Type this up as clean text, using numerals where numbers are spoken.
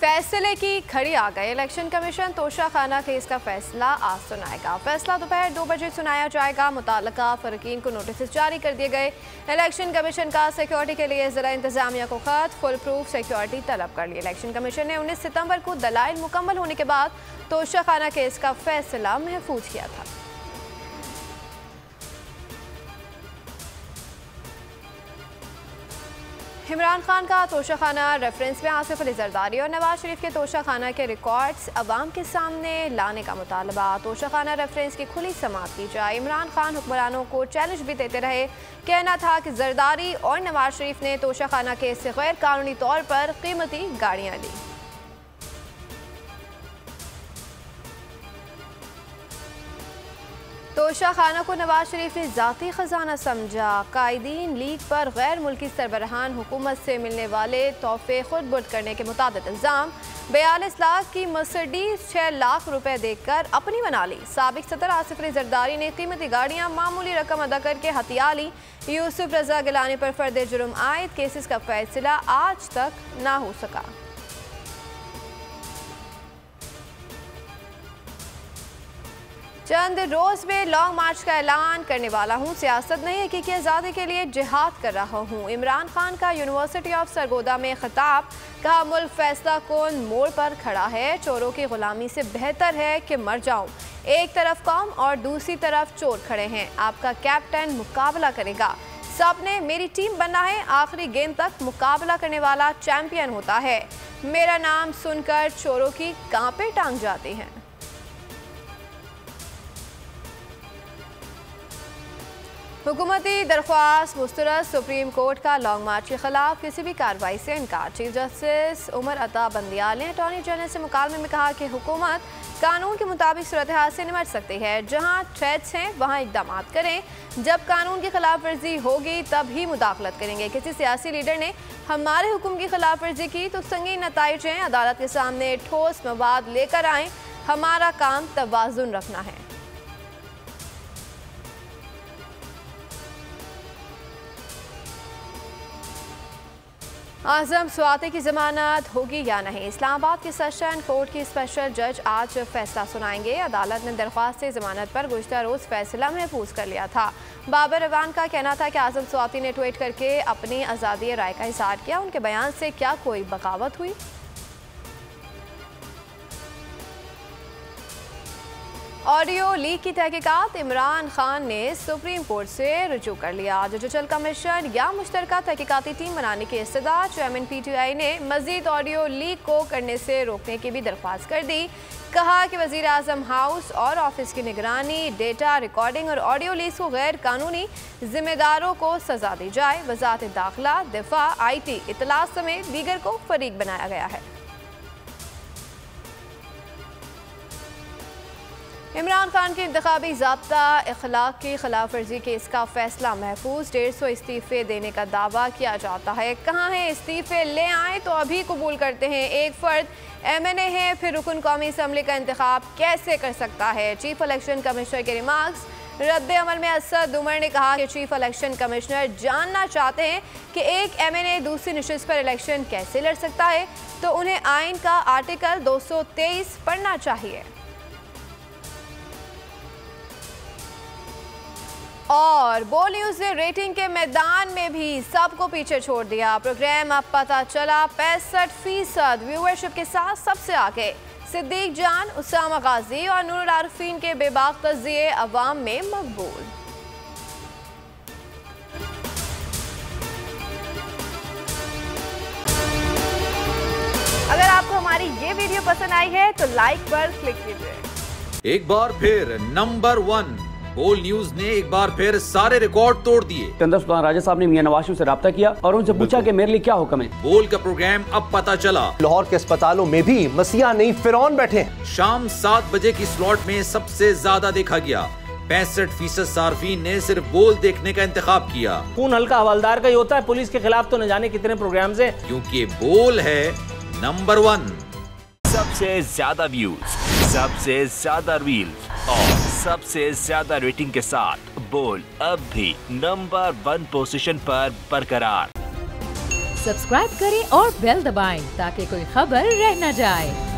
फैसले की घड़ी आ गई। इलेक्शन कमीशन तोशाखाना केस का फैसला आज सुनाएगा। फैसला दोपहर 2 बजे सुनाया जाएगा। मुताल्लिका फरीकीन को नोटिस जारी कर दिए गए। इलेक्शन कमीशन का सिक्योरिटी के लिए जिला इंतजामिया को खत फुल प्रूफ सिक्योरिटी तलब कर ली। इलेक्शन कमीशन ने 19 सितंबर को दलाइल मुकम्मल होने के बाद तोशाखाना केस का फैसला महफूज किया था। इमरान खान का तोशाखाना रेफरेंस में आसिफ अली जरदारी और नवाज शरीफ के तोशाखाना के रिकॉर्ड्स अवाम के सामने लाने का मुतालबा। तोशाखाना रेफरेंस की खुली समाअत की जाए। इमरान खान हुक्मरानों को चैलेंज भी देते रहे। कहना था कि जरदारी और नवाज शरीफ ने तोशाखाना केस से गैर कानूनी तौर पर कीमती गाड़ियाँ ली। तोशाखाना को नवाज शरीफ ने जाती खजाना समझा। कायदीन लीग पर गैर मुल्की सरबराहान हुकूमत से मिलने वाले तोहफे खुद बुर्द करने के मुताबिक इल्ज़ाम। 42 लाख की मर्सिडीज 6 लाख रुपए देकर अपनी बना ली। साबिक सदर आसिफ अली जरदारी ने कीमती गाड़ियां मामूली रकम अदा करके हथिया ली। यूसुफ रजा गिलानी पर फर्द जुर्म आयद केसेस का फैसला आज तक ना हो सका। चंद रोज में लॉन्ग मार्च का ऐलान करने वाला हूँ। सियासत नहीं, हकीकी आज़ादी के लिए जिहाद कर रहा हूँ। इमरान खान का यूनिवर्सिटी ऑफ सरगोदा में खिताब। कहा मुल्क फैसला कौन मोड़ पर खड़ा है। चोरों की गुलामी से बेहतर है कि मर जाऊं। एक तरफ कौम और दूसरी तरफ चोर खड़े हैं। आपका कैप्टन मुकाबला करेगा। सबने मेरी टीम बनना है। आखिरी गेंद तक मुकाबला करने वाला चैंपियन होता है। मेरा नाम सुनकर चोरों की कांपे टांग जाती हैं। हुकूमती दरख्वास्त मुस्तरद। सुप्रीम कोर्ट का लॉन्ग मार्च के खिलाफ किसी भी कार्रवाई से इनकार। चीफ जस्टिस उमर अता बंदियाल ने अटॉर्नी जनरल से मुकालमे में कहा कि हुकूमत कानून के मुताबिक सूरत हाल से निपट सकती है। जहां थ्रेट्स हैं वहां इकदाम करें। जब कानून की खिलाफ वर्जी होगी तब ही मुदाखलत करेंगे। किसी सियासी लीडर ने हमारे हुक्म की खिलाफ वर्जी की तो संगीन नताइज हैं। अदालत के सामने ठोस मवाद लेकर आएँ। हमारा काम तवाज़ुन रखना है। आजम स्वाति की जमानत होगी या नहीं। इस्लामाबाद के सेशन कोर्ट की स्पेशल जज आज फैसला सुनाएंगे। अदालत ने दरख्वास्त से जमानत पर गुज़िश्ता रोज़ फैसला महफूज कर लिया था। बाबर अवान का कहना था कि आजम स्वाति ने ट्वीट करके अपनी आज़ादी राय का इज़हार किया। उनके बयान से क्या कोई बगावत हुई? ऑडियो लीक की तहकीकात। इमरान खान ने सुप्रीम कोर्ट से रुजू कर लिया। जुडिशल कमीशन या मुश्तरका तहकीकाती टीम बनाने की इस्तदा। चेयरमैन PTI ने मजीद ऑडियो लीक को करने से रोकने की भी दरख्वास्त कर दी। कहा कि वज़ीर आज़म हाउस और ऑफिस की निगरानी, डेटा रिकॉर्डिंग और ऑडियो लीक को गैर कानूनी जिम्मेदारों को सजा दी जाए। वज़ारत दाखिला, दिफा, IT, इतलात समेत दीगर को फरीक बनाया गया है। इमरान खान के इंतखाबी ज़ाब्ता इखलाक की खिलाफ वर्जी केस का फैसला महफूज। 150 इस्तीफे देने का दावा किया जाता है। कहाँ हैं इस्तीफे? ले आए तो अभी कबूल करते हैं। एक फ़र्द MNA है फिर रुकन कौमी असम्बली का इंतखाब कैसे कर सकता है? चीफ इलेक्शन कमिश्नर के रिमार्क्स। रद्द अमल में असद उमर ने कहा कि चीफ इलेक्शन कमिश्नर जानना चाहते हैं कि एक MNA दूसरी नशिस्त पर इलेक्शन कैसे लड़ सकता है, तो उन्हें आइन का आर्टिकल 223 पढ़ना चाहिए। और बोल न्यूज ने रेटिंग के मैदान में भी सबको पीछे छोड़ दिया। प्रोग्राम अब पता चला 65% व्यूअरशिप के साथ सबसे आगे। सिद्दीक जान, उसामा गाजी और नूर आरफीन के बेबाक तज़िये अवाम में मकबूल। अगर आपको हमारी ये वीडियो पसंद आई है तो लाइक पर क्लिक कीजिए। एक बार फिर नंबर 1 बोल न्यूज ने एक बार फिर सारे रिकॉर्ड तोड़ दिए। सिकंदर सुल्तान राजा साहब ने मियां नवाज शरीफ से रब्ता किया और उनसे पूछा कि मेरे लिए क्या हुक्म है। बोल का प्रोग्राम अब पता चला। लाहौर के अस्पतालों में भी मसीहा नहीं फिरौन बैठे हैं। शाम 7 बजे की स्लॉट में सबसे ज्यादा देखा गया। 65% सार्फिन ने सिर्फ बोल देखने का इंतखाब किया। खून हल्का हवलदार का ही होता है, पुलिस के खिलाफ तो न जाने कितने प्रोग्राम्स हैं। क्योंकि बोल है नंबर 1। सबसे ज्यादा व्यूज, सबसे ज्यादा रील्स और सबसे ज्यादा रेटिंग के साथ बोल अब भी नंबर 1 पोजीशन पर बरकरार। सब्सक्राइब करें और बेल दबाएं ताकि कोई खबर रह न जाए।